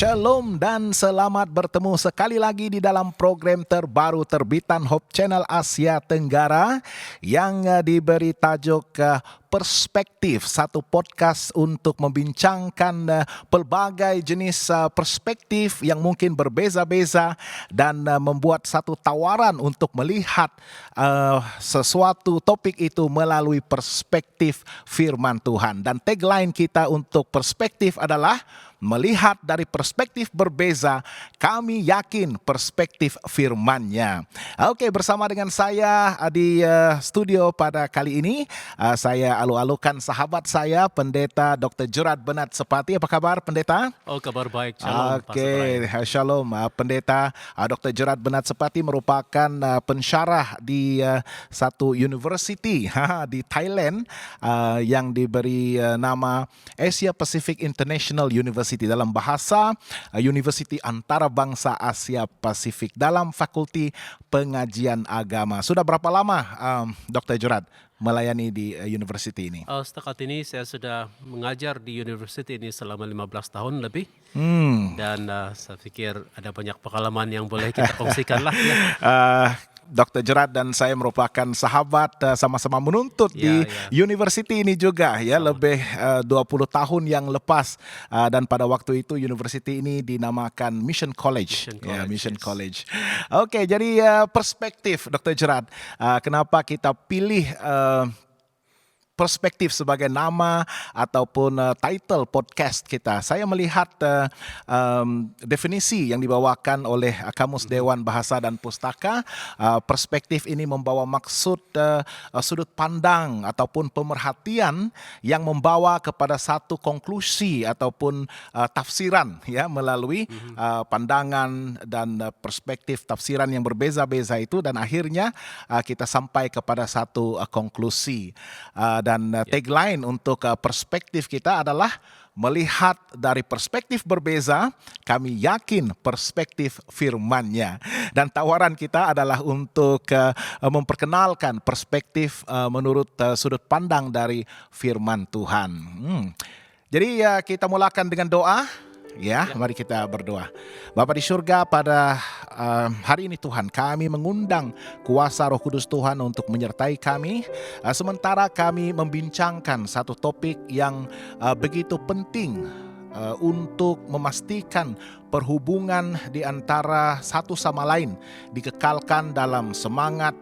Shalom dan selamat bertemu sekali lagi di dalam program terbaru terbitan Hope Channel Asia Tenggara yang diberi tajuk Perspektif, satu podcast untuk membincangkan pelbagai jenis perspektif yang mungkin berbeza-beza dan membuat satu tawaran untuk melihat sesuatu topik itu melalui perspektif firman Tuhan. Dan tagline kita untuk perspektif adalah melihat dari perspektif berbeza, kami yakin perspektif firman-Nya. Oke, bersama dengan saya di studio pada kali ini, saya alu-alukan sahabat saya, Pendeta Dr. Gerard Bernard Sepati. Apa kabar, Pendeta? Oh, kabar baik. Shalom, Pastor Oke, Brian. shalom. Pendeta Dr. Gerard Bernard Sepati merupakan pensyarah di satu university di Thailand yang diberi nama Asia Pacific International University, dalam bahasa University Antarabangsa Asia Pasifik dalam Fakulti Pengajian Agama. Sudah berapa lama Dr. Gerard melayani di university ini? Setakat ini saya sudah mengajar di university ini selama 15 tahun lebih. Dan saya pikir ada banyak pengalaman yang boleh kita kongsikan lah. Ya. Dr. Gerard dan saya merupakan sahabat, sama-sama menuntut di university ini juga ya, lebih 20 tahun yang lepas, dan pada waktu itu university ini dinamakan Mission College. Mission College. Oke, jadi perspektif Dr. Gerard, kenapa kita pilih perspektif sebagai nama ataupun title podcast kita. Saya melihat definisi yang dibawakan oleh Kamus Dewan Bahasa dan Pustaka. Perspektif ini membawa maksud sudut pandang ataupun pemerhatian yang membawa kepada satu konklusi ataupun tafsiran ya, melalui pandangan dan perspektif tafsiran yang berbeza-beza itu, dan akhirnya kita sampai kepada satu konklusi. Dan tagline untuk perspektif kita adalah melihat dari perspektif berbeza, kami yakin perspektif firman-Nya. Dan tawaran kita adalah untuk memperkenalkan perspektif menurut sudut pandang dari firman Tuhan. Jadi kita mulakan dengan doa. Ya, mari kita berdoa. Bapa di surga, pada hari ini Tuhan, kami mengundang kuasa Roh Kudus Tuhan untuk menyertai kami, sementara kami membincangkan satu topik yang begitu penting untuk memastikan perhubungan di antara satu sama lain dikekalkan dalam semangat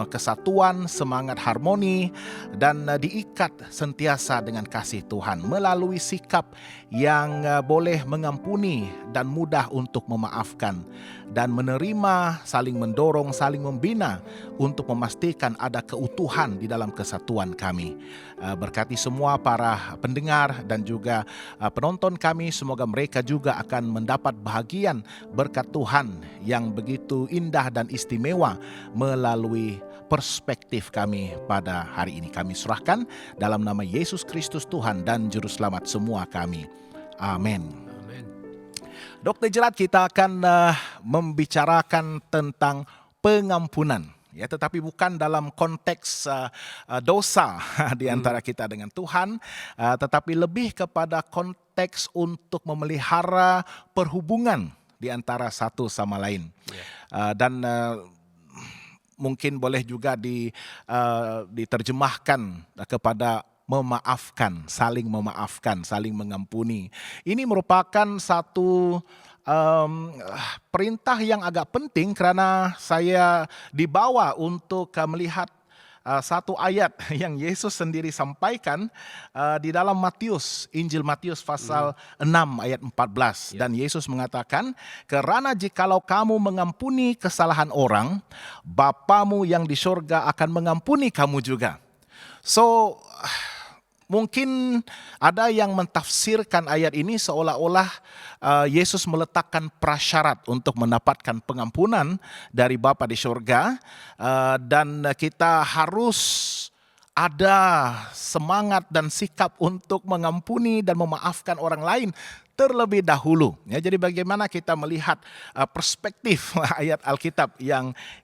kesatuan, semangat harmoni, dan diikat sentiasa dengan kasih Tuhan melalui sikap yang boleh mengampuni dan mudah untuk memaafkan, dan menerima, saling mendorong, saling membina untuk memastikan ada keutuhan di dalam kesatuan kami. Berkati semua para pendengar dan juga penonton kami, semoga mereka juga akan mendapat bahagian berkat Tuhan yang begitu indah dan istimewa melalui perspektif kami pada hari ini. Kami serahkan dalam nama Yesus Kristus Tuhan dan Juru Selamat semua kami. Amin. Dr. Gerard, kita akan membicarakan tentang pengampunan. Ya, tetapi bukan dalam konteks dosa di antara kita dengan Tuhan, tetapi lebih kepada konteks untuk memelihara perhubungan di antara satu sama lain. Dan mungkin boleh juga diterjemahkan kepada memaafkan, saling mengampuni. Ini merupakan satu perintah yang agak penting karena saya dibawa untuk melihat satu ayat yang Yesus sendiri sampaikan di dalam Matius, Injil Matius pasal 6 ayat 14. Dan Yesus mengatakan, kerana jikalau kamu mengampuni kesalahan orang, Bapamu yang di surga akan mengampuni kamu juga. So, mungkin ada yang mentafsirkan ayat ini seolah-olah Yesus meletakkan prasyarat untuk mendapatkan pengampunan dari Bapa di surga, dan kita harus ada semangat dan sikap untuk mengampuni dan memaafkan orang lain terlebih dahulu. Ya, jadi bagaimana kita melihat perspektif ayat Alkitab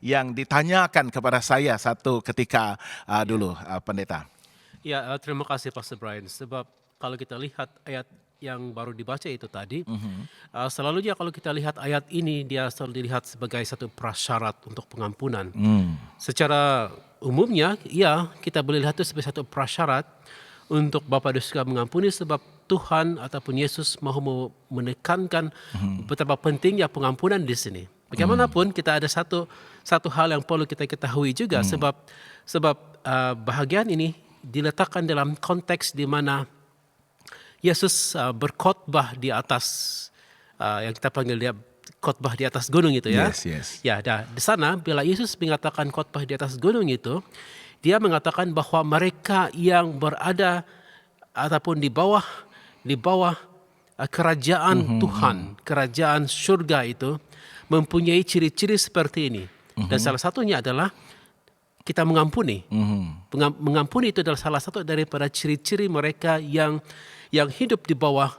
yang ditanyakan kepada saya satu ketika dulu, Pendeta. Ya, terima kasih Pastor Brian. Sebab kalau kita lihat ayat yang baru dibaca itu tadi, selalunya kalau kita lihat ayat ini, dia selalu dilihat sebagai satu prasyarat untuk pengampunan. Secara umumnya, ya kita boleh lihat itu sebagai satu prasyarat untuk Bapa di surga mengampuni, sebab Tuhan ataupun Yesus mahu menekankan betapa pentingnya pengampunan di sini. Bagaimanapun kita ada satu hal yang perlu kita ketahui juga, sebab bahagian ini diletakkan dalam konteks di mana Yesus berkhotbah di atas yang kita panggil dia khotbah di atas gunung itu ya. Yes. Ya, di sana bila Yesus mengatakan khotbah di atas gunung itu, dia mengatakan bahwa mereka yang berada ataupun di bawah kerajaan Tuhan, kerajaan surga itu mempunyai ciri-ciri seperti ini. Dan salah satunya adalah kita mengampuni. Mengampuni itu adalah salah satu daripada ciri-ciri mereka yang hidup di bawah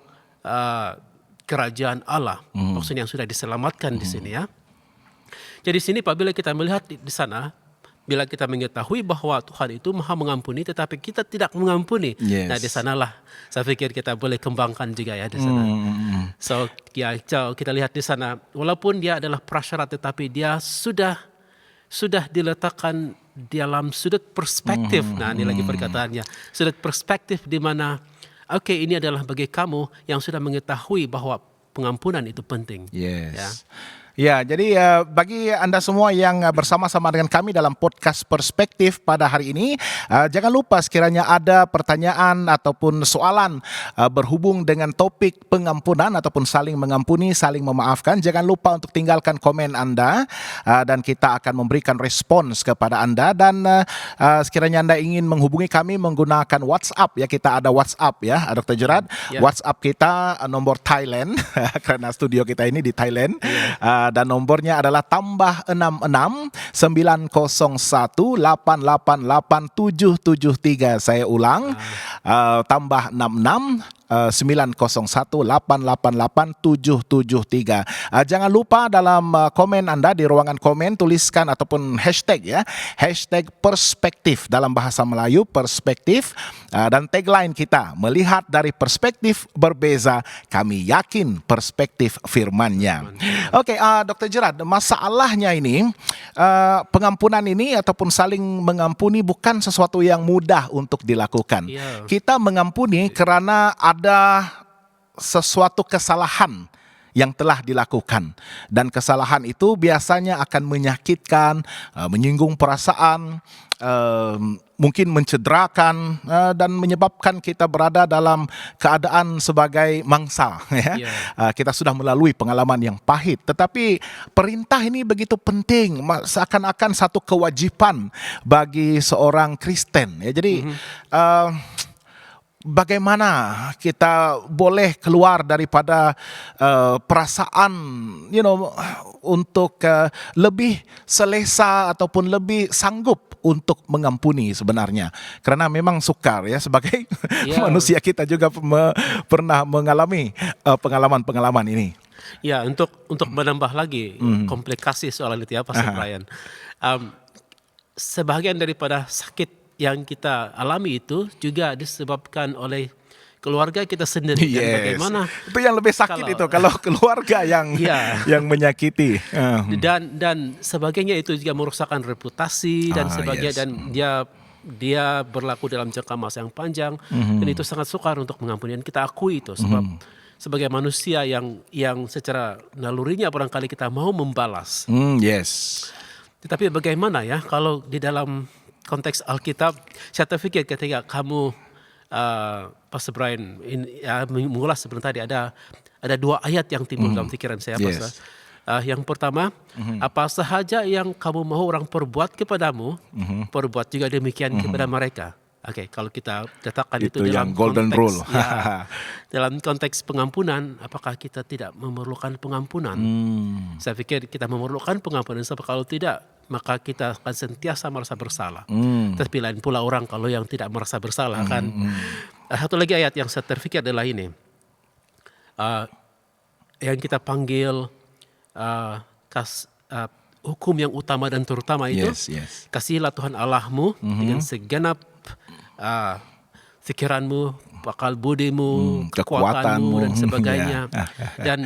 kerajaan Allah. Maksudnya yang sudah diselamatkan di sini ya. Jadi di sini apabila kita melihat di sana, bila kita mengetahui bahwa Tuhan itu maha mengampuni, tetapi kita tidak mengampuni. Nah di sanalah saya pikir kita boleh kembangkan juga ya di sana. So kita lihat di sana, walaupun dia adalah prasyarat, tetapi dia sudah diletakkan dalam sudut perspektif. Nah ini lagi perkataannya, sudut perspektif di mana ini adalah bagi kamu yang sudah mengetahui bahwa pengampunan itu penting. Yes. Ya, jadi bagi Anda semua yang bersama-sama dengan kami dalam podcast Perspektif pada hari ini, jangan lupa sekiranya ada pertanyaan ataupun soalan berhubung dengan topik pengampunan ataupun saling mengampuni, saling memaafkan, jangan lupa untuk tinggalkan komen Anda dan kita akan memberikan respons kepada Anda. Dan sekiranya Anda ingin menghubungi kami menggunakan WhatsApp, ya kita ada WhatsApp ya, Dr. Gerard. WhatsApp kita nomor Thailand karena studio kita ini di Thailand. Dan nombornya adalah tambah 66 901 888 773. Saya ulang, tambah 66 901 888 773. Jangan lupa dalam komen Anda di ruangan komen tuliskan ataupun hashtag ya, hashtag perspektif dalam bahasa Melayu, perspektif, dan tagline kita, melihat dari perspektif berbeza, kami yakin perspektif firman-Nya. Oke, Dr. Gerard, masalahnya ini pengampunan ini ataupun saling mengampuni bukan sesuatu yang mudah untuk dilakukan. Kita mengampuni karena ada sesuatu kesalahan yang telah dilakukan, dan kesalahan itu biasanya akan menyakitkan, menyinggung perasaan, mungkin mencederakan, dan menyebabkan kita berada dalam keadaan sebagai mangsa ya. Kita sudah melalui pengalaman yang pahit, tetapi perintah ini begitu penting, seakan-akan satu kewajiban bagi seorang Kristen ya. Jadi bagaimana kita boleh keluar daripada perasaan untuk lebih selesa ataupun lebih sanggup untuk mengampuni sebenarnya, karena memang sukar ya, sebagai manusia kita juga pernah mengalami pengalaman-pengalaman ini. Ya, untuk menambah lagi komplikasi soal itu ya Pastor Brian. Sebahagian daripada sakit yang kita alami itu juga disebabkan oleh keluarga kita sendiri. Dan bagaimana itu yang lebih sakit kalau keluarga yang menyakiti. Dan sebagainya itu juga merusakkan reputasi dan sebagainya. Dan dia berlaku dalam jangka masa yang panjang, dan itu sangat sukar untuk mengampuni. Dan kita akui itu sebab sebagai manusia yang secara nalurinya barangkali kita mau membalas. Tetapi bagaimana ya kalau di dalam konteks Alkitab, saya terfikir ketika kamu Pastor Brian mengulas sebentar tadi, ada dua ayat yang timbul dalam pikiran saya, Pastor. Yang pertama, apa sahaja yang kamu mau orang perbuat kepadamu, perbuat juga demikian kepada mereka. Kalau kita letakkan itu dalam golden konteks, rule. Dalam konteks pengampunan, apakah kita tidak memerlukan pengampunan? Saya pikir kita memerlukan pengampunan, sebab kalau tidak, maka kita akan sentiasa merasa bersalah. Tapi lain pula orang kalau yang tidak merasa bersalah kan. Satu lagi ayat yang saya terfikir adalah ini, yang kita panggil hukum yang utama dan terutama itu, kasihilah Tuhan Allahmu dengan segenap pikiranmu, akal budimu, kekuatanmu, kekuatanmu dan sebagainya. ya. Dan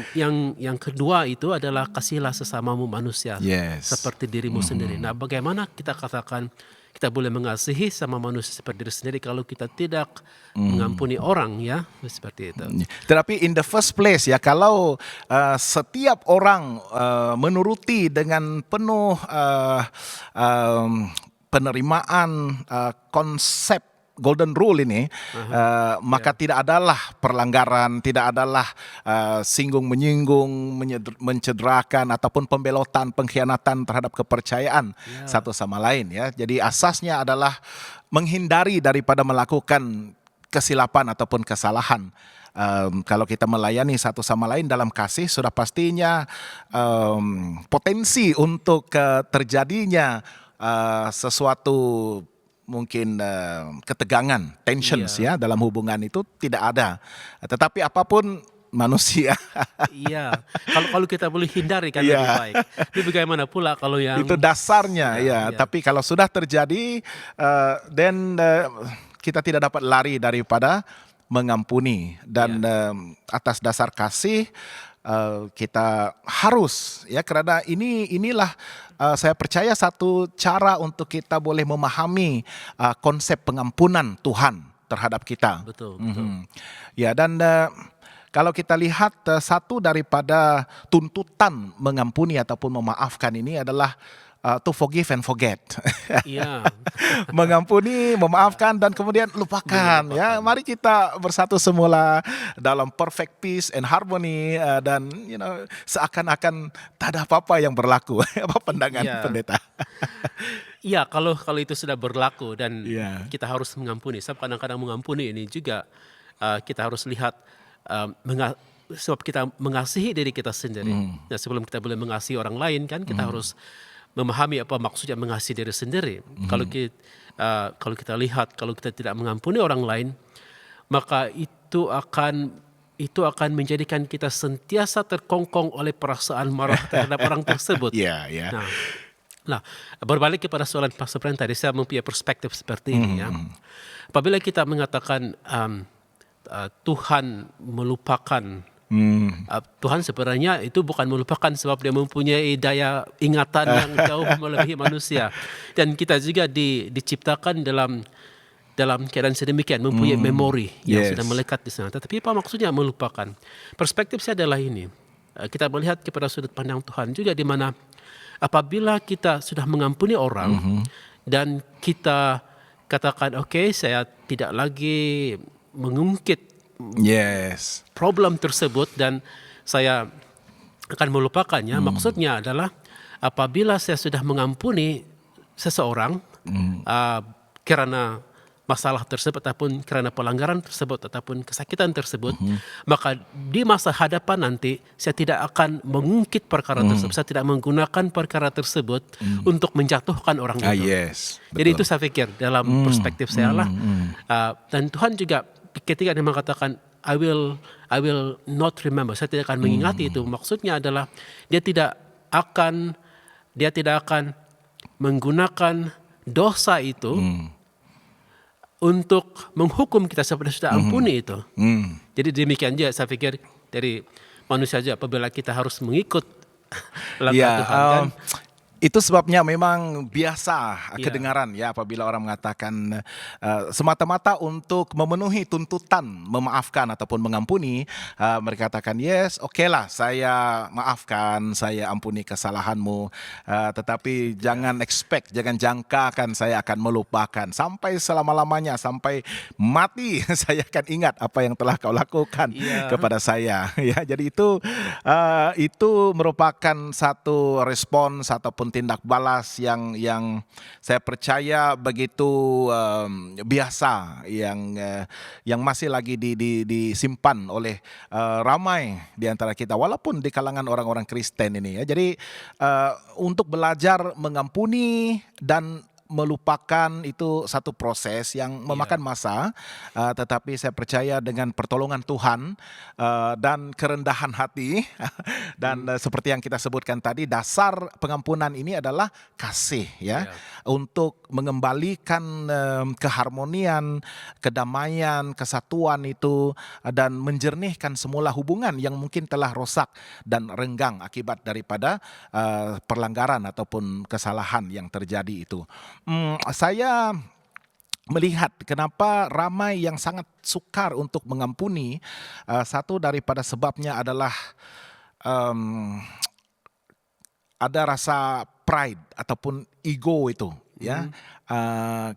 yang kedua itu adalah kasihlah sesamamu manusia Yes. seperti dirimu sendiri. Nah, bagaimana kita katakan kita boleh mengasihi sama manusia seperti diri sendiri kalau kita tidak mengampuni orang, ya, seperti itu. Tetapi in the first place ya, kalau setiap orang menuruti dengan penuh penerimaan konsep golden rule ini, maka tidak adalah perlanggaran, tidak adalah singgung menyinggung, mencederakan ataupun pembelotan, pengkhianatan terhadap kepercayaan satu sama lain ya. Jadi asasnya adalah menghindari daripada melakukan kesilapan ataupun kesalahan. Kalau kita melayani satu sama lain dalam kasih, sudah pastinya potensi untuk terjadinya sesuatu mungkin ketegangan, tensions ya dalam hubungan itu tidak ada. Tetapi apapun manusia. Iya, kalau kita boleh hindari kan lebih baik. Tapi bagaimana pula kalau yang itu dasarnya ya. Tapi kalau sudah terjadi, then kita tidak dapat lari daripada mengampuni, dan atas dasar kasih kita harus ya, karena inilah saya percaya satu cara untuk kita boleh memahami konsep pengampunan Tuhan terhadap kita. Betul. Ya, dan kalau kita lihat satu daripada tuntutan mengampuni ataupun memaafkan ini adalah to forgive and forget. Iya. Mengampuni, memaafkan, dan kemudian lupakan. Ya, mari kita bersatu semula dalam perfect peace and harmony, dan seakan-akan tak ada apa-apa yang berlaku. Apa pandangan pendeta? Iya, kalau itu sudah berlaku dan kita harus mengampuni. Sebab kadang-kadang mengampuni ini juga kita harus lihat sebab kita mengasihi diri kita sendiri. Nah, sebelum kita boleh mengasihi orang lain kan kita harus memahami apa maksudnya mengasihi diri sendiri. Kalau kita lihat, kalau kita tidak mengampuni orang lain, maka itu akan menjadikan kita sentiasa terkongkong oleh perasaan marah terhadap orang tersebut. Nah, berbalik kepada soalan Pastor Brian tadi, saya mempunyai perspektif seperti ini ya. Apabila kita mengatakan Tuhan melupakan, Tuhan sebenarnya itu bukan melupakan sebab dia mempunyai daya ingatan yang jauh melebihi manusia, dan kita juga diciptakan dalam keadaan sedemikian, mempunyai memori yang sudah melekat di sana. Tetapi apa maksudnya melupakan? Perspektif saya adalah ini, kita melihat kepada sudut pandang Tuhan juga, di mana apabila kita sudah mengampuni orang dan kita katakan oke, saya tidak lagi mengungkit problem tersebut dan saya akan melupakannya. Maksudnya adalah apabila saya sudah mengampuni seseorang kerana masalah tersebut ataupun kerana pelanggaran tersebut ataupun kesakitan tersebut, maka di masa hadapan nanti saya tidak akan mengungkit perkara tersebut, saya tidak menggunakan perkara tersebut untuk menjatuhkan orang itu. Jadi itu saya pikir dalam perspektif saya lah. Dan Tuhan juga ketika dia mengatakan I will not remember, saya tidak akan mengingati itu, maksudnya adalah dia tidak akan menggunakan dosa itu untuk menghukum kita seperti sudah ampuni itu. Jadi demikian juga saya pikir dari manusia saja, apabila kita harus mengikut langkah Tuhan kan. Itu sebabnya memang biasa kedengaran ya apabila orang mengatakan semata-mata untuk memenuhi tuntutan memaafkan ataupun mengampuni, mereka katakan yes, oke lah, saya maafkan, saya ampuni kesalahanmu, tetapi jangan expect, jangan jangkakan saya akan melupakan sampai selama-lamanya, sampai mati saya akan ingat apa yang telah kau lakukan kepada saya. Ya, jadi itu merupakan satu respons ataupun tindak balas yang saya percaya begitu biasa, yang masih lagi disimpan oleh ramai di antara kita, walaupun di kalangan orang-orang Kristen ini ya. Jadi untuk belajar mengampuni dan melupakan itu satu proses yang memakan masa, tetapi saya percaya dengan pertolongan Tuhan dan kerendahan hati dan seperti yang kita sebutkan tadi, dasar pengampunan ini adalah kasih ya, untuk mengembalikan keharmonian, kedamaian, kesatuan itu dan menjernihkan semula hubungan yang mungkin telah rosak dan renggang akibat daripada pelanggaran ataupun kesalahan yang terjadi itu. Saya melihat kenapa ramai yang sangat sukar untuk mengampuni. Satu daripada sebabnya adalah ada rasa pride ataupun ego itu, ya,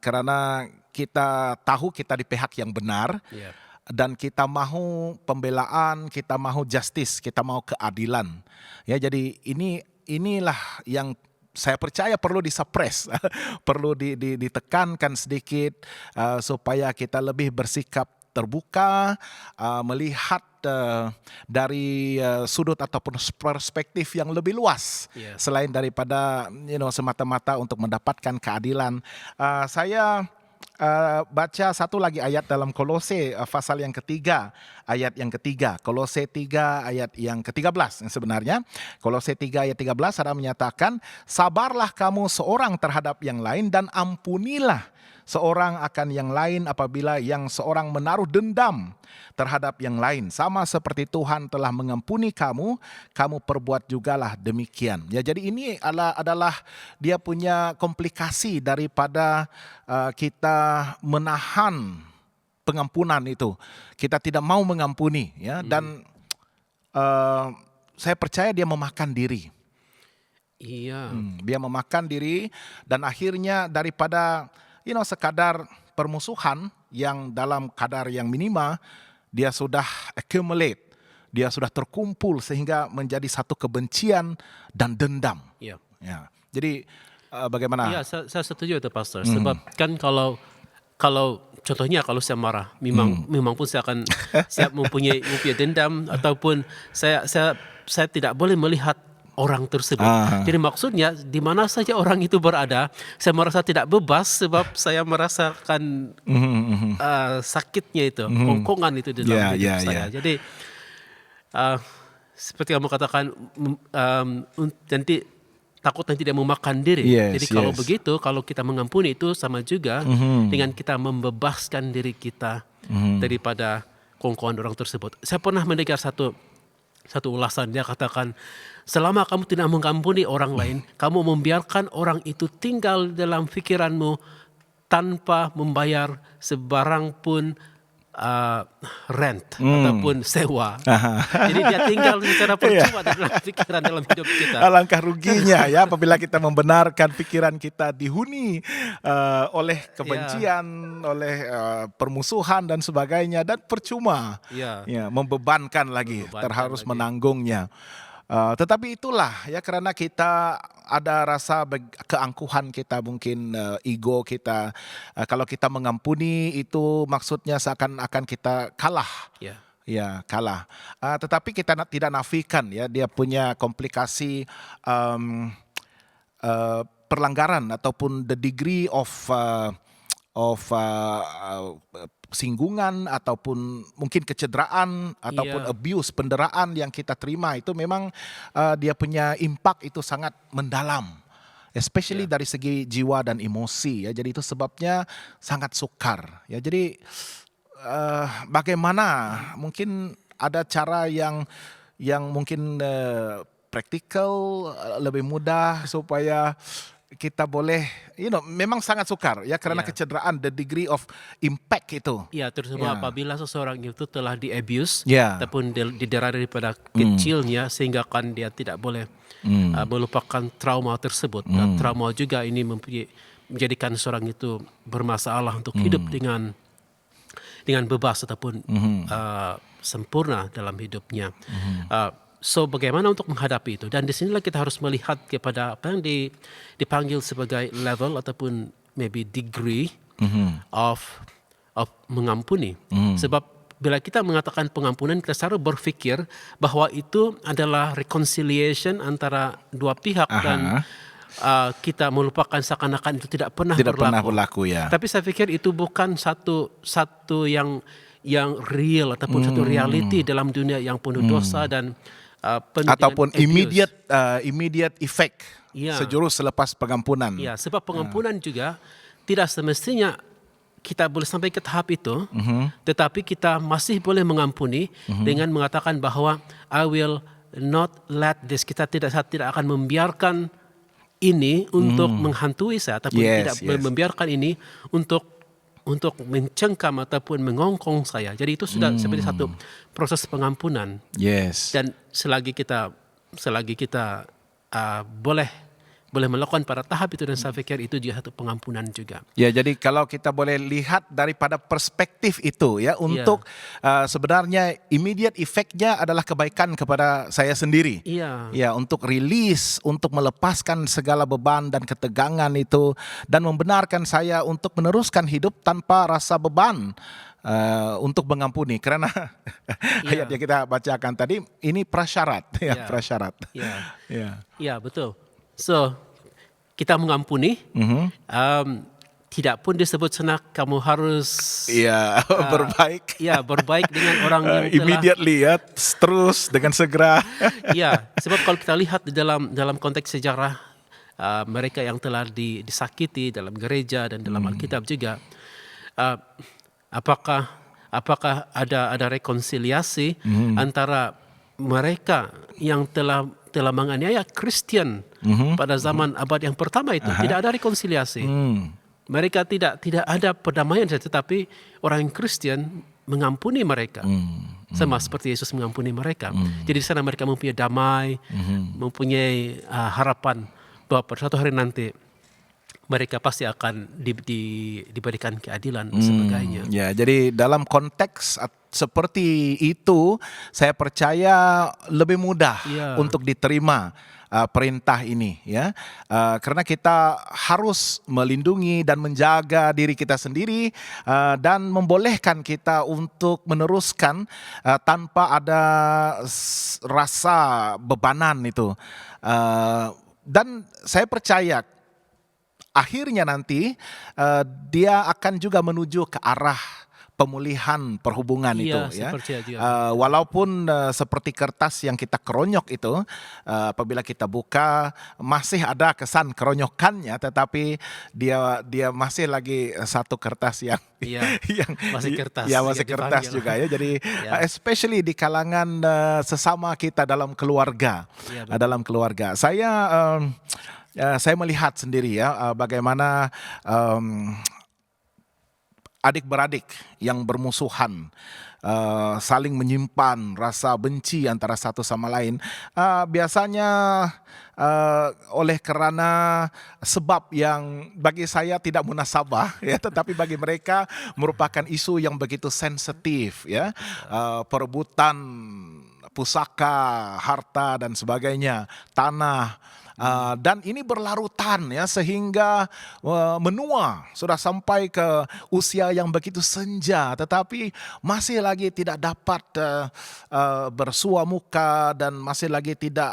karena kita tahu kita di pihak yang benar. Dan kita mahu pembelaan, kita mahu justice, kita mahu keadilan. Ya, jadi inilah yang saya percaya perlu disuppress, perlu ditekankan sedikit supaya kita lebih bersikap terbuka, melihat dari sudut ataupun perspektif yang lebih luas, selain daripada semata-mata untuk mendapatkan keadilan. Saya baca satu lagi ayat dalam Kolose pasal yang ketiga, ayat yang ketiga. Kolose 3 ayat yang ke-13 sebenarnya. Kolose 3 ayat 13 ada menyatakan, sabarlah kamu seorang terhadap yang lain dan ampunilah seorang akan yang lain apabila yang seorang menaruh dendam terhadap yang lain. Sama seperti Tuhan telah mengampuni kamu, kamu perbuat jugalah demikian. Ya, jadi ini adalah dia punya komplikasi daripada kita menahan pengampunan itu. Kita tidak mau mengampuni, ya, dan saya percaya dia memakan diri. Dia memakan diri dan akhirnya daripada sekadar permusuhan yang dalam kadar yang minima, dia sudah accumulate, dia sudah terkumpul sehingga menjadi satu kebencian dan dendam. Ya. Jadi bagaimana? Ya, saya setuju itu, Pastor. Sebab kan kalau contohnya kalau saya marah, memang pun saya akan siap mempunyai dendam, ataupun saya tidak boleh melihat orang tersebut. Jadi maksudnya di mana saja orang itu berada, saya merasa tidak bebas sebab saya merasakan sakitnya itu, kongkongan itu di dalam hidup saya. Jadi seperti kamu katakan, nanti takut nanti tidak memakan diri. Jadi kalau begitu, kalau kita mengampuni itu sama juga dengan kita membebaskan diri kita daripada kongkongan orang tersebut. Saya pernah mendengar satu ulasan, dia katakan, selama kamu tidak mengampuni orang lain, kamu membiarkan orang itu tinggal dalam pikiranmu tanpa membayar sebarang pun rent ataupun sewa. Jadi dia tinggal secara percuma dalam pikiran, dalam hidup kita. Alangkah ruginya ya apabila kita membenarkan pikiran kita dihuni oleh kebencian, oleh permusuhan dan sebagainya, dan percuma, membebankan lagi, harus menanggungnya. Tetapi itulah ya, karena kita ada rasa keangkuhan kita, mungkin ego kita. Kalau kita mengampuni itu maksudnya seakan-akan kita kalah. Ya, kalah. Tetapi kita tidak nafikan ya, dia punya komplikasi perlanggaran ataupun the degree of singgungan ataupun mungkin kecederaan ataupun abuse, penderaan yang kita terima itu memang dia punya impact itu sangat mendalam, especially dari segi jiwa dan emosi ya. Jadi itu sebabnya sangat sukar ya. Jadi bagaimana mungkin ada cara yang mungkin praktikal, lebih mudah supaya kita boleh, memang sangat sukar ya, karena kecederaan, the degree of impact itu. Ya, terutama apabila seseorang itu telah di-abuse ataupun didera daripada kecilnya, sehingga kan dia tidak boleh melupakan trauma tersebut. Dan trauma juga ini menjadikan seorang itu bermasalah untuk hidup dengan bebas ataupun sempurna dalam hidupnya. So bagaimana untuk menghadapi itu? Dan di sinilah kita harus melihat kepada apa yang dipanggil sebagai level ataupun maybe degree of mengampuni. Sebab bila kita mengatakan pengampunan, kita selalu berpikir bahwa itu adalah reconciliation antara dua pihak dan kita melupakan seakan-akan itu tidak pernah Tidak berlaku. pernah berlaku ya. Tapi saya pikir itu bukan satu yang real ataupun satu reality dalam dunia yang penuh dosa dan penuh dengan Ataupun abuse. immediate effect Ya. sejurus selepas pengampunan. Ya, sebab pengampunan juga tidak semestinya kita boleh sampai ke tahap itu, tetapi kita masih boleh mengampuni dengan mengatakan bahwa I will not let this. Saya tidak akan membiarkan ini untuk menghantui saya, ataupun tidak membiarkan ini untuk mencengkam ataupun mengongkong saya. Jadi itu sudah seperti satu proses pengampunan. Yes. Dan selagi kita boleh melakukan pada tahap itu, dan saya pikir itu juga satu pengampunan juga. Ya, jadi kalau kita boleh lihat daripada perspektif itu ya, untuk sebenarnya immediate effect-nya adalah kebaikan kepada saya sendiri. Iya. Ya, untuk release, untuk melepaskan segala beban dan ketegangan itu, dan membenarkan saya untuk meneruskan hidup tanpa rasa beban. Untuk mengampuni, karena ayat yang kita bacakan tadi ini prasyarat, ya, prasyarat. Ya, betul. So, kita mengampuni, tidak pun disebut sana kamu harus berbaik. Ya, berbaik dengan orang yang telah Immediately ya, terus dengan segera. Ya, sebab kalau kita lihat di dalam konteks sejarah mereka yang telah disakiti dalam gereja dan dalam Alkitab juga, apakah ada rekonsiliasi antara mereka yang telah menganiaya Kristen pada zaman abad yang pertama itu? Tidak ada rekonsiliasi. Mereka tidak ada perdamaian, tetapi orang Kristen mengampuni mereka. Sama seperti Yesus mengampuni mereka. Jadi di sana mereka mempunyai damai, mempunyai harapan bahwa pada suatu hari nanti mereka pasti akan diberikan keadilan dan sebagainya. Ya, jadi dalam konteks seperti itu, saya percaya lebih mudah untuk diterima perintah ini, ya, karena kita harus melindungi dan menjaga diri kita sendiri, dan membolehkan kita untuk meneruskan tanpa ada rasa bebanan itu, dan saya percaya akhirnya nanti dia akan juga menuju ke arah pemulihan perhubungan itu, ya. Walaupun seperti kertas yang kita keronyok itu, apabila kita buka masih ada kesan keronyokannya, tetapi dia masih lagi satu kertas yang yang masih kertas, ya, masih kertas juga, ya. Jadi especially di kalangan sesama kita dalam keluarga, saya melihat sendiri ya, bagaimana adik-beradik yang bermusuhan, saling menyimpan rasa benci antara satu sama lain, biasanya oleh karena sebab yang bagi saya tidak munasabah, ya, tetapi bagi mereka merupakan isu yang begitu sensitif, ya, perebutan pusaka, harta dan sebagainya, tanah. Dan ini berlarutan, ya, sehingga menua sudah sampai ke usia yang begitu senja, tetapi masih lagi tidak dapat bersua muka dan masih lagi tidak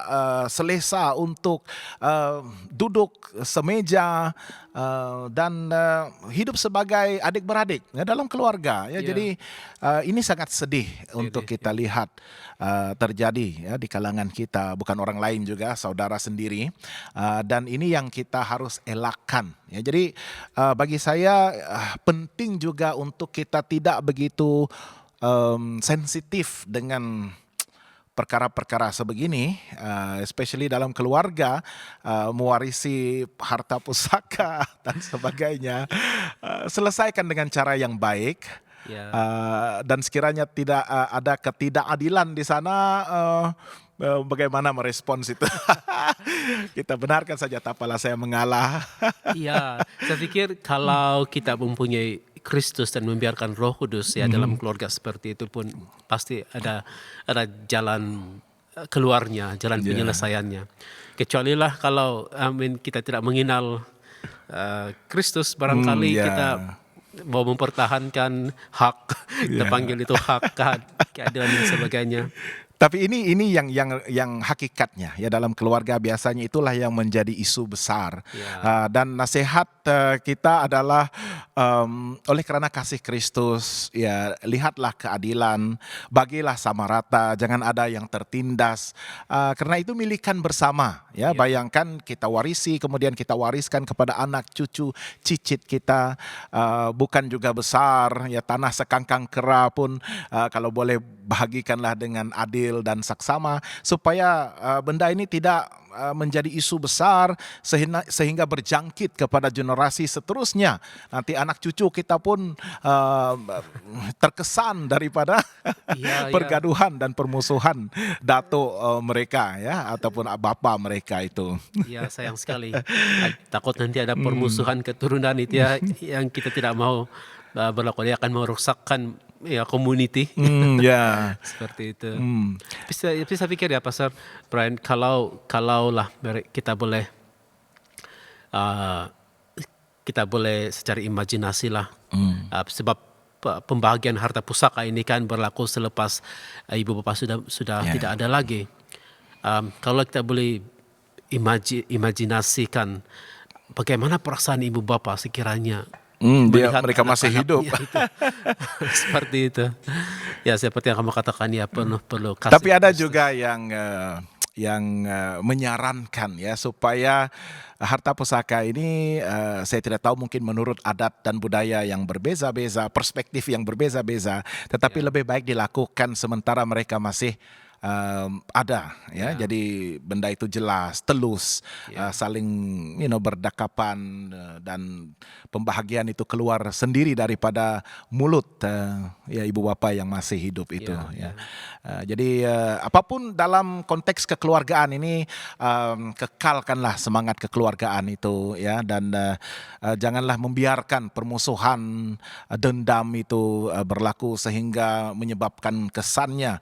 selesa untuk duduk semeja dan hidup sebagai adik-beradik, ya, dalam keluarga, ya. Jadi ini sangat sedih untuk kita lihat terjadi, ya, di kalangan kita, bukan orang lain juga, saudara sendiri. Dan ini yang kita harus elakkan, ya. Jadi bagi saya penting juga untuk kita tidak begitu sensitif dengan perkara-perkara sebegini, especially dalam keluarga, mewarisi harta pusaka dan sebagainya. Selesaikan dengan cara yang baik. Dan sekiranya tidak ada ketidakadilan di sana, bagaimana merespons itu? Kita benarkan saja, tak apalah saya mengalah. Ya, saya pikir kalau kita mempunyai Kristus dan membiarkan Roh Kudus, ya, dalam keluarga seperti itu pun pasti ada jalan keluarnya, jalan penyelesaiannya. Kecuali lah kalau kita tidak mengenal Kristus, barangkali kita mau mempertahankan hak, kita panggil itu hak, keadilan dan sebagainya. Tapi ini yang hakikatnya ya, dalam keluarga biasanya itulah yang menjadi isu besar. Ya. Dan nasihat kita adalah oleh karena kasih Kristus ya, lihatlah keadilan, bagilah sama rata, jangan ada yang tertindas. Karena itu milikan bersama ya. Ya. Bayangkan kita warisi, kemudian kita wariskan kepada anak cucu cicit kita. Bukan juga besar ya, tanah sekangkang kera pun kalau boleh bagikanlah dengan adil dan saksama, supaya benda ini tidak menjadi isu besar sehingga berjangkit kepada generasi seterusnya. Nanti anak cucu kita pun terkesan daripada Ya, ya. pergaduhan dan permusuhan datuk mereka ya, ataupun bapa mereka itu. Ya, sayang sekali. Takut nanti ada permusuhan keturunan itu ya, yang kita tidak mau berlaku. Dia akan merusakkan ya community. Ya. Seperti itu. Tapi saya pikir ya Pastor Brian, kalau lah kita boleh secara imajinasi lah, sebab pembagian harta pusaka ini kan berlaku selepas ibu bapa sudah tidak ada lagi. Kalau kita boleh imajinasikan bagaimana perasaan ibu bapa sekiranya Mereka masih hidup. itu. Seperti itu. Ya, seperti yang kamu katakan ya, perlu kasih. Tapi ada juga yang menyarankan ya, supaya harta pusaka ini, saya tidak tahu, mungkin menurut adat dan budaya yang berbeza-beza, perspektif yang berbeza-beza, tetapi lebih baik dilakukan sementara mereka masih ada ya. Jadi benda itu jelas, telus, saling berdekapan, dan pembahagian itu keluar sendiri daripada mulut ya ibu bapa yang masih hidup itu ya. Jadi apapun dalam konteks kekeluargaan ini, kekalkanlah semangat kekeluargaan itu ya, dan janganlah membiarkan permusuhan, dendam itu berlaku sehingga menyebabkan kesannya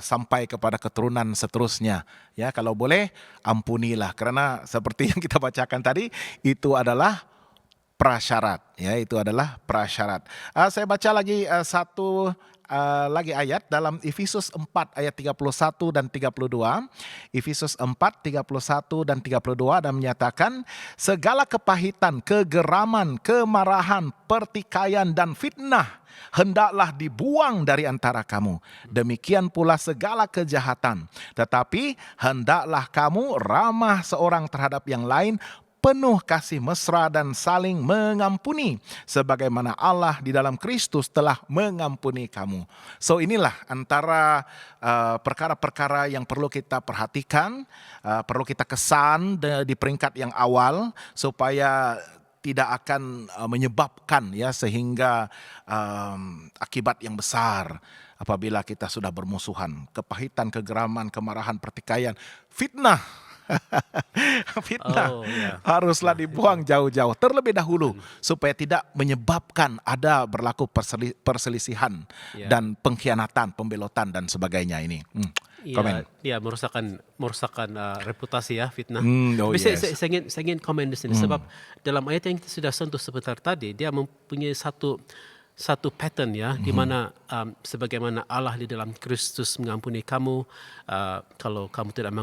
sampai kepada keturunan seterusnya ya. Kalau boleh ampunilah, karena seperti yang kita bacakan tadi, itu adalah prasyarat ya, itu adalah prasyarat. Saya baca lagi satu lagi ayat dalam Efesus 4 ayat 31 dan 32. Efesus 4 31 dan 32, dan menyatakan, segala kepahitan, kegeraman, kemarahan, pertikaian dan fitnah hendaklah dibuang dari antara kamu. Demikian pula segala kejahatan. Tetapi hendaklah kamu ramah seorang terhadap yang lain, penuh kasih mesra dan saling mengampuni, sebagaimana Allah di dalam Kristus telah mengampuni kamu. So inilah antara perkara-perkara yang perlu kita perhatikan, perlu kita kesan di peringkat yang awal, supaya tidak akan menyebabkan ya, sehingga akibat yang besar apabila kita sudah bermusuhan. Kepahitan, kegeraman, kemarahan, pertikaian, fitnah. Fitnah haruslah dibuang jauh-jauh terlebih dahulu, supaya tidak menyebabkan ada berlaku perselisihan dan pengkhianatan, pembelotan dan sebagainya ini. Komen. Ya, merusakkan reputasi ya, fitnah. Oh, Tapi yes. saya ingin komen di sini, sebab dalam ayat yang kita sudah sentuh sebentar tadi, dia mempunyai satu pattern ya, di mana sebagaimana Allah di dalam Kristus mengampuni kamu, kalau kamu tidak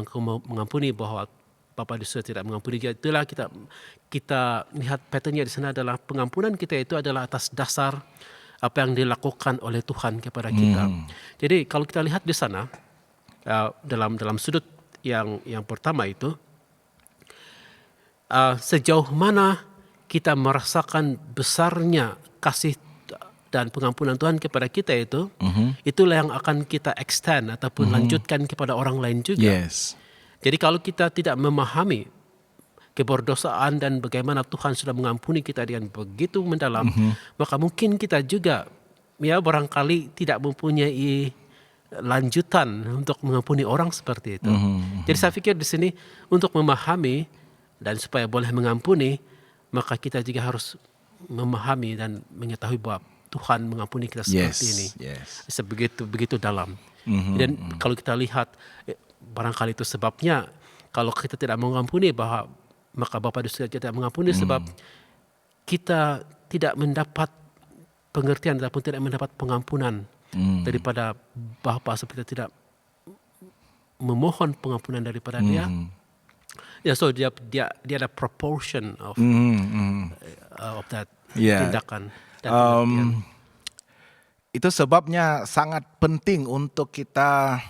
mengampuni, bahwa Bapa di surga tidak mengampuni. Itulah kita lihat patternnya di sana adalah pengampunan kita itu adalah atas dasar apa yang dilakukan oleh Tuhan kepada kita. Jadi kalau kita lihat di sana, dalam sudut yang pertama itu, sejauh mana kita merasakan besarnya kasih dan pengampunan Tuhan kepada kita itu, itulah yang akan kita extend ataupun lanjutkan kepada orang lain juga. Yes. Jadi kalau kita tidak memahami keberdosaan dan bagaimana Tuhan sudah mengampuni kita dengan begitu mendalam, maka mungkin kita juga ya barangkali tidak mempunyai lanjutan untuk mengampuni orang seperti itu. Jadi saya pikir di sini untuk memahami dan supaya boleh mengampuni, maka kita juga harus memahami dan mengetahui bahwa Tuhan mengampuni kita seperti ini, sebegitu dalam. Dan kalau kita lihat, barangkali itu sebabnya kalau kita tidak mengampuni, bahwa maka Bapa di surga tidak mengampuni, sebab kita tidak mendapat pengertian ataupun tidak mendapat pengampunan daripada Bapa, seperti tidak memohon pengampunan daripada dia. Ya, so dia ada proportion of that Yeah. tindakan dan pengertian. Itu sebabnya sangat penting untuk kita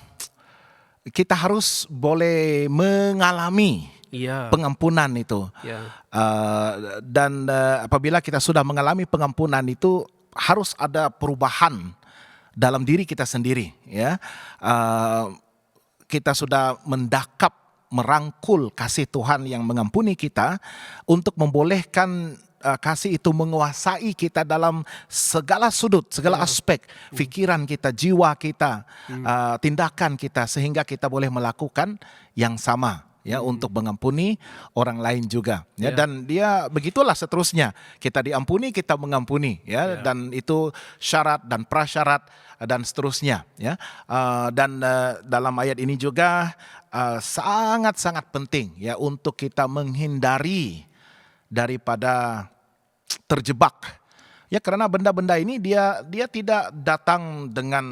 harus boleh mengalami Iya. pengampunan itu. Ya. Dan apabila kita sudah mengalami pengampunan itu harus ada perubahan dalam diri kita sendiri, ya. Kita sudah merangkul kasih Tuhan yang mengampuni kita untuk membolehkan kasih itu menguasai kita dalam segala sudut, segala aspek pikiran kita, jiwa kita, tindakan kita, sehingga kita boleh melakukan yang sama, ya, untuk mengampuni orang lain juga, ya. Dan dia begitulah seterusnya, kita diampuni, kita mengampuni, ya. Dan itu syarat dan prasyarat dan seterusnya, ya. Dan dalam ayat ini juga sangat-sangat penting, ya, untuk kita menghindari daripada terjebak, ya, karena benda-benda ini dia tidak datang dengan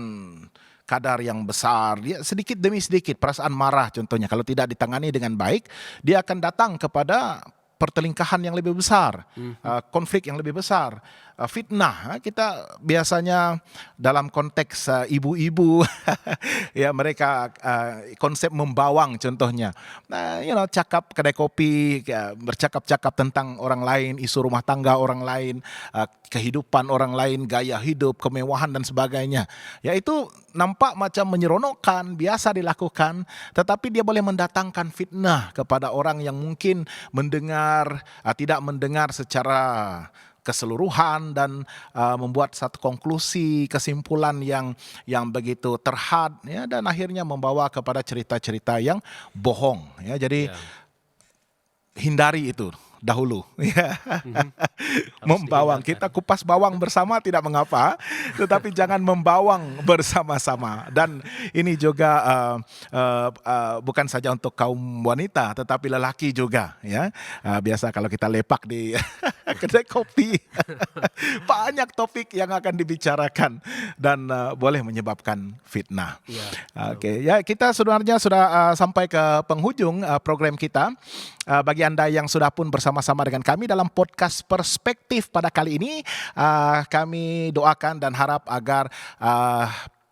kadar yang besar. Dia sedikit demi sedikit, perasaan marah contohnya, kalau tidak ditangani dengan baik, dia akan datang kepada pertelingkahan yang lebih besar, konflik yang lebih besar, fitnah. Kita biasanya dalam konteks ibu-ibu, ya, mereka konsep membawang contohnya. Cakap kedai kopi, bercakap-cakap tentang orang lain, isu rumah tangga orang lain, kehidupan orang lain, gaya hidup, kemewahan dan sebagainya. Ya, itu nampak macam menyeronokkan, biasa dilakukan, tetapi dia boleh mendatangkan fitnah kepada orang yang mungkin tidak mendengar secara keseluruhan dan membuat satu konklusi, kesimpulan yang begitu terhad, ya, dan akhirnya membawa kepada cerita-cerita yang bohong, ya. Jadi hindari itu dahulu, ya. Membawang, kita kupas bawang bersama tidak mengapa, tetapi jangan membawang bersama-sama. Dan ini juga bukan saja untuk kaum wanita, tetapi lelaki juga, ya. Biasa kalau kita lepak di kedai kopi, banyak topik yang akan dibicarakan dan boleh menyebabkan fitnah. Oke, ya, kita sebenarnya sudah sampai ke penghujung program kita. Bagi Anda yang sudah pun bersama-sama dengan kami dalam podcast Perspektif pada kali ini, kami doakan dan harap agar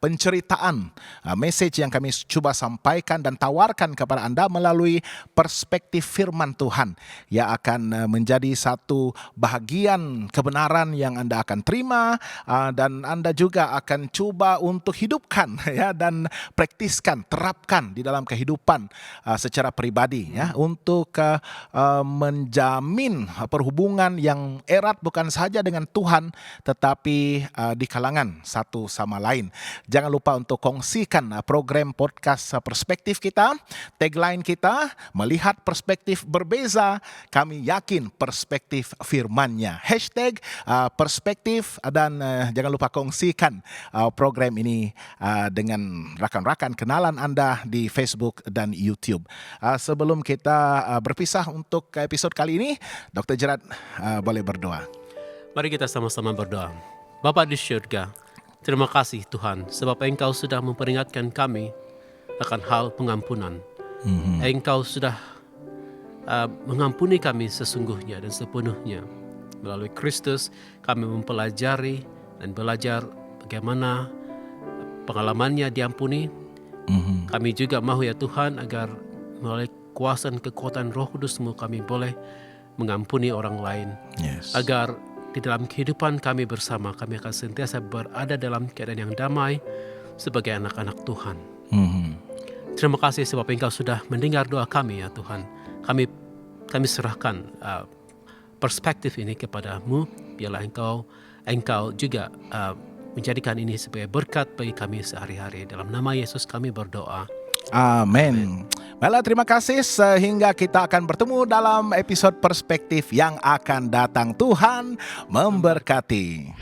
penceritaan, message yang kami coba sampaikan dan tawarkan kepada Anda melalui perspektif firman Tuhan, yang akan menjadi satu bahagian kebenaran yang Anda akan terima, dan Anda juga akan coba untuk hidupkan, ya, dan praktiskan, terapkan di dalam kehidupan secara pribadi, ya, untuk menjamin perhubungan yang erat bukan saja dengan Tuhan, tetapi di kalangan satu sama lain. Jangan lupa untuk kongsikan program podcast Perspektif kita. Tagline kita, melihat perspektif berbeza, kami yakin perspektif firman-Nya. #perspektif, dan jangan lupa kongsikan program ini dengan rakan-rakan kenalan Anda di Facebook dan YouTube. Sebelum kita berpisah untuk episode kali ini, Dr. Gerard boleh berdoa. Mari kita sama-sama berdoa. Bapa di syurga, terima kasih Tuhan, sebab Engkau sudah memperingatkan kami akan hal pengampunan. Engkau sudah mengampuni kami sesungguhnya dan sepenuhnya. Melalui Kristus kami mempelajari dan belajar bagaimana pengalamannya diampuni. Kami juga mahu, ya Tuhan, agar melalui kuasa dan kekuatan Roh Kudus-Mu kami boleh mengampuni orang lain. Agar di dalam kehidupan kami bersama, kami akan sentiasa berada dalam keadaan yang damai sebagai anak-anak Tuhan. Terima kasih sebab Engkau sudah mendengar doa kami, ya Tuhan. Kami serahkan perspektif ini kepadamu. Biarlah Engkau juga menjadikan ini sebagai berkat bagi kami sehari-hari. Dalam nama Yesus kami berdoa. Amin. Baiklah, terima kasih, sehingga kita akan bertemu dalam episode Perspektif yang akan datang. Tuhan memberkati.